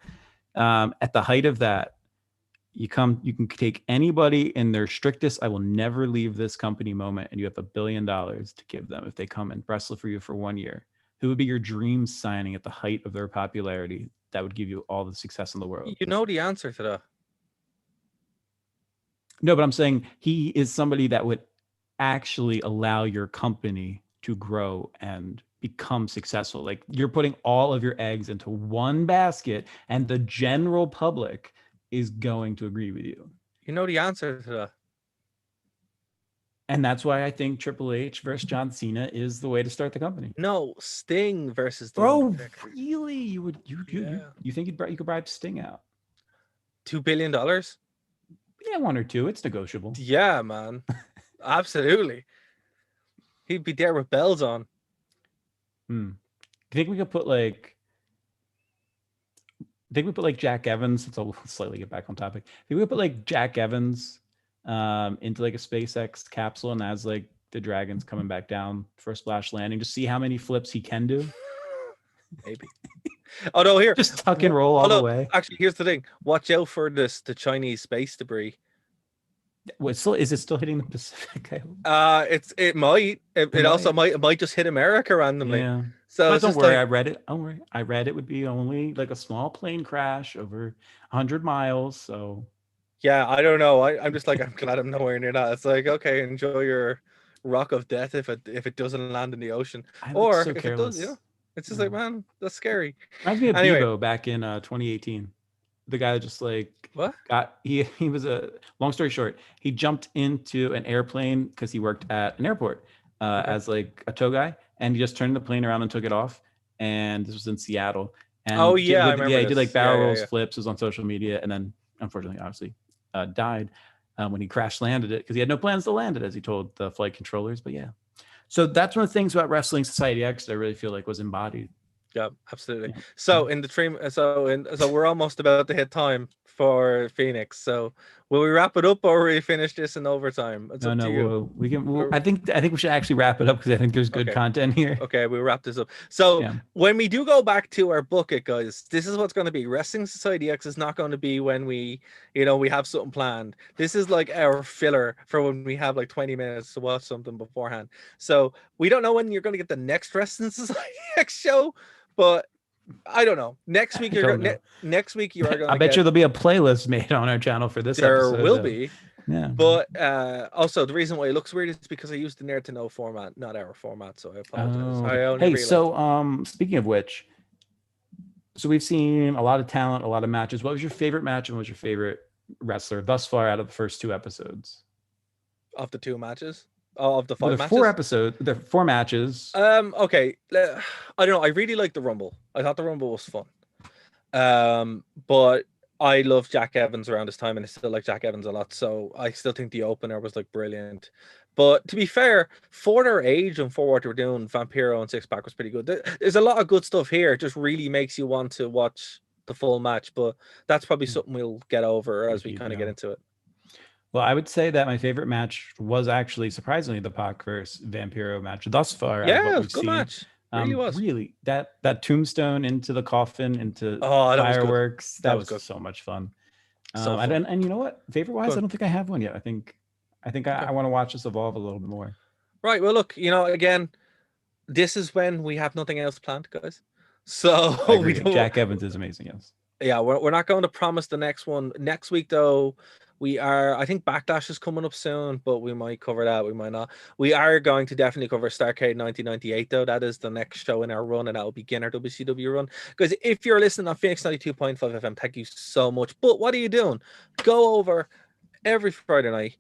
At the height of that, you can take anybody in their strictest, I will never leave this company moment, and you have $1 billion to give them if they come and wrestle for you for 1 year. Who would be your dream signing at the height of their popularity that would give you all the success in the world? You know the answer to that. No, but I'm saying he is somebody that would actually allow your company to grow and become successful. Like, you're putting all of your eggs into one basket, and the general public is going to agree with you. You know the answer to that. And that's why I think Triple H versus John Cena is the way to start the company. No, Sting versus the Bro, Undertaker. really? You Yeah. think you could bribe Sting out? $2 billion? Yeah, one or two. It's negotiable. Yeah, man. Absolutely. He'd be there with bells on. Do you think we could put like? I think we put like Jack Evans. Let's slightly get back on topic. I think we put like Jack Evans into like a SpaceX capsule, and as like the dragon's coming back down for a splash landing, just see how many flips he can do. Maybe. Oh no, here. Just tuck and roll Oh all the no, way. actually, here's the thing. Watch out for the Chinese space debris. What, still, is it still hitting the Pacific? I hope. It might. It also might. might just hit America randomly. Yeah. So But it's don't just worry, like, I read it. Don't worry. I read it would be only like a small plane crash over 100 miles. So yeah, I don't know. I'm just like, I'm glad I'm nowhere near that. It's like, okay, enjoy your rock of death if it doesn't land in the ocean, I look or so if it does, careless. it's just Yeah. like, man, that's scary. Reminds me of Anyway, Bebo back in 2018. The guy that just like what? got he was a long story short, he jumped into an airplane because he worked at an airport Okay. as like a tow guy, and he just turned the plane around and took it off. And this was in Seattle, Oh and yeah, I remember he did like this. barrel Yeah, rolls, yeah. flips, was on social media, and then unfortunately, obviously, died when he crash landed it because he had no plans to land it, as he told the flight controllers. But yeah, so that's one of the things about Wrestling Society X that I really feel like was embodied. Yeah, absolutely. Yeah. So in the stream, so we're almost about to hit time for Phoenix. So will we wrap it up or will we finish this in overtime? It's No, up to no, you. we can. Or- I think we should actually wrap it up because I think there's good Okay. content here. Okay, we'll wrap this up. So Yeah. when we do go back to our bucket, guys, this is what's going to be. Wrestling Society X is not going to be when we have something planned. This is like our filler for when we have like 20 minutes to watch something beforehand. So we don't know when you're going to get the next Wrestling Society X show, but I don't know. Next week I don't know. next week you are going I to bet get. you there'll be a playlist made on our channel for this There episode. will be. Yeah. But also the reason why it looks weird is because I used the Nerd to Know format, not our format. So I apologize. Oh, I okay. only Hey, realized. so speaking of which, so we've seen a lot of talent, a lot of matches. What was your favorite match and what was your favorite wrestler thus far out of the first two episodes? Of the two matches, of the Well, there five are four matches. episodes. There are four matches. Okay. I don't know. I really liked the Rumble. I thought the Rumble was fun. But I love Jack Evans around this time, and I still like Jack Evans a lot. So I still think the opener was like brilliant. But to be fair, for their age and for what they were doing, Vampiro and Six Pack was pretty good. There's a lot of good stuff here. It just really makes you want to watch the full match. But that's probably something we'll get over as we kind of get into it. Well, I would say that my favorite match was actually surprisingly the Pac versus Vampiro match thus far out of Yeah, what it was we've a good seen. match. Really was. Really, that tombstone into the coffin, into Oh, that was good. fireworks, that was good. so much fun. So fun. And you know what? Favorite wise, Good. I don't think I have one yet. I think Okay. I want to watch this evolve a little bit more. Right. Well, look, again, this is when we have nothing else planned, guys. So I we agree. don't. Jack Evans is amazing. Yes. Yeah, we're not going to promise the next one. Next week, though, we are. I think Backlash is coming up soon, but we might cover that. We might not. We are going to definitely cover Starrcade 1998, though. That is the next show in our run, and that will begin our WCW run. Because if you're listening on Phoenix 92.5 FM, thank you so much. But what are you doing? Go over every Friday night.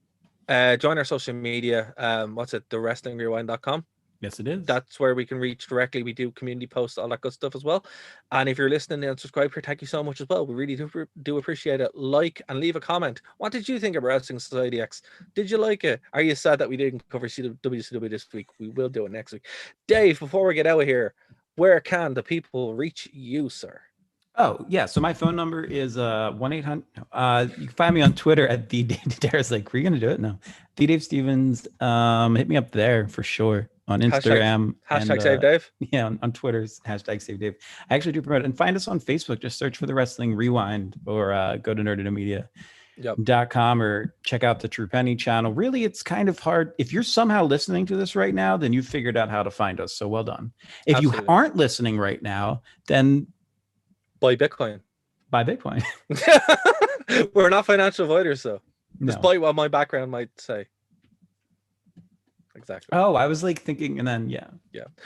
Join our social media. What's it? TheWrestlingRewind.com. Yes, it is. That's where we can reach directly. We do community posts, all that good stuff as well. And if you're listening and subscribe here, thank you so much as well. We really do appreciate it. Like and leave a comment. What did you think of Wrestling Society X? Did you like it? Are you sad that we didn't cover WCW this week? We will do it next week. Dave, before we get out of here, where can the people reach you, sir? Oh, yeah. So my phone number is 1-800. You can find me on Twitter at the Dara's like, were you gonna do it? No. The Dave Stevens. Hit me up there for sure. On Instagram. Hashtag Save Dave. Yeah, on Twitter's hashtag Save Dave. I actually do promote it. And find us on Facebook. Just search for the Wrestling Rewind or go to nerdtoknowmedia.com or check out the True Penny channel. Really, it's kind of hard. If you're somehow listening to this right now, then you've figured out how to find us. So well done. If Absolutely. you aren't listening right now, then buy Bitcoin. Buy Bitcoin. We're not financial advisors, though. No. Despite what my background might say. Exactly. Oh, I was like thinking, and then yeah.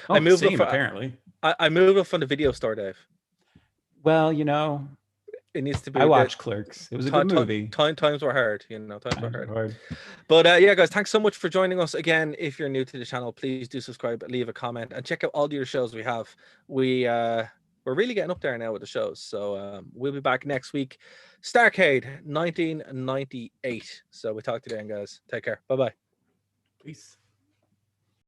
Oh, I moved same, apparently. I moved up from the video store, Dave. Well, it needs to be. I watched Clerks. It was a good movie. Times were hard, times were hard. But yeah, guys, thanks so much for joining us again. If you're new to the channel, please do subscribe, leave a comment, and check out all the other shows we have. We're really getting up there now with the shows. So we'll be back next week. Starrcade 1998. So we talk to you then, guys. Take care. Bye-bye. Peace.